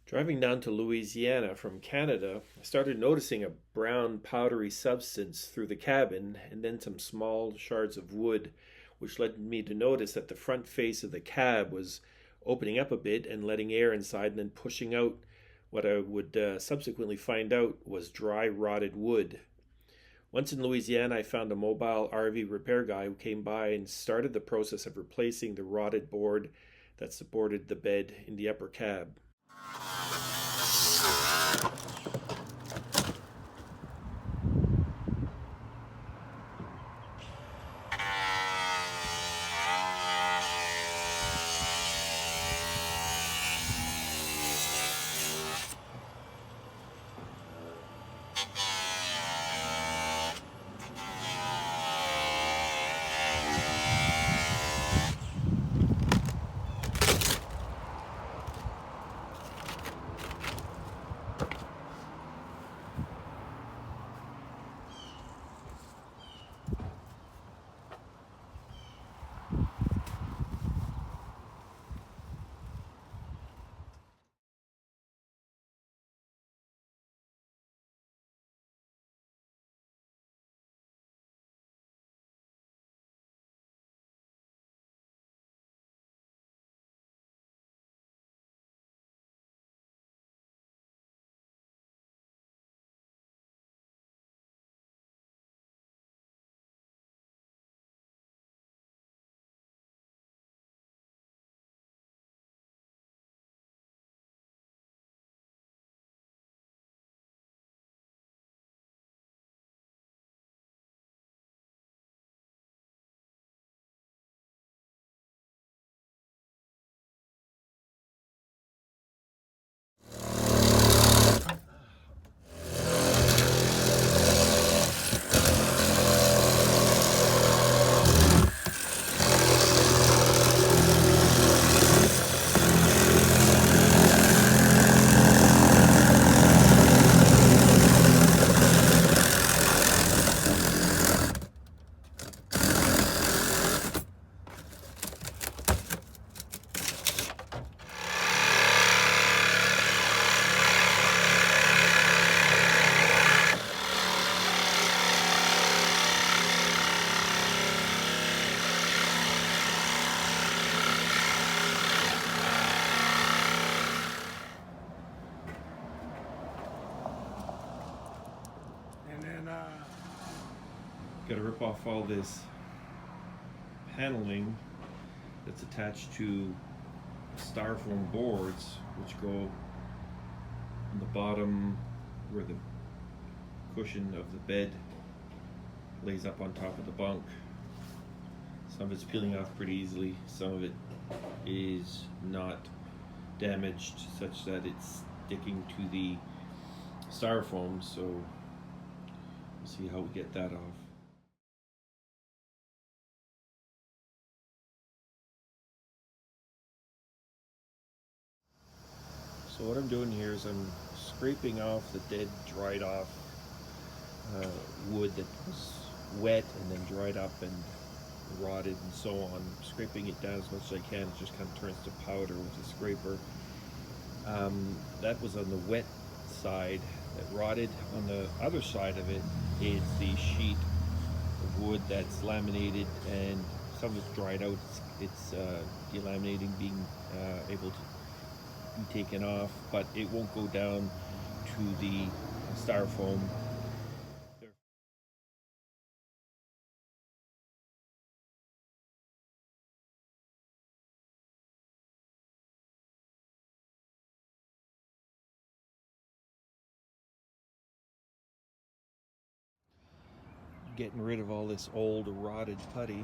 Driving down to Louisiana from Canada, I started noticing a brown powdery substance through the cabin and then some small shards of wood, which led me to notice that the front face of the cab was opening up a bit and letting air inside and then pushing out what I would subsequently find out was dry rotted wood. Once in Louisiana, I found a mobile RV repair guy who came by and started the process of replacing the rotted board that supported the bed in the upper cab. And then Got to rip off all this paneling that's attached to styrofoam boards, which go on the bottom where the cushion of the bed lays up on top of the bunk. Some of it's peeling off pretty easily, some of it is not damaged such that it's sticking to the styrofoam, so we'll see how we get that off. So what I'm doing here is I'm scraping off the dead, dried off wood that was wet and then dried up and rotted and so on. Scraping it down as much as I can. It just kind of turns to powder with the scraper. That was on the wet side that rotted. On the other side of it is the sheet of wood that's laminated, and some of it's dried out. It's delaminating, being able to be taken off, but it won't go down to the styrofoam. Getting rid of all this old rotted putty.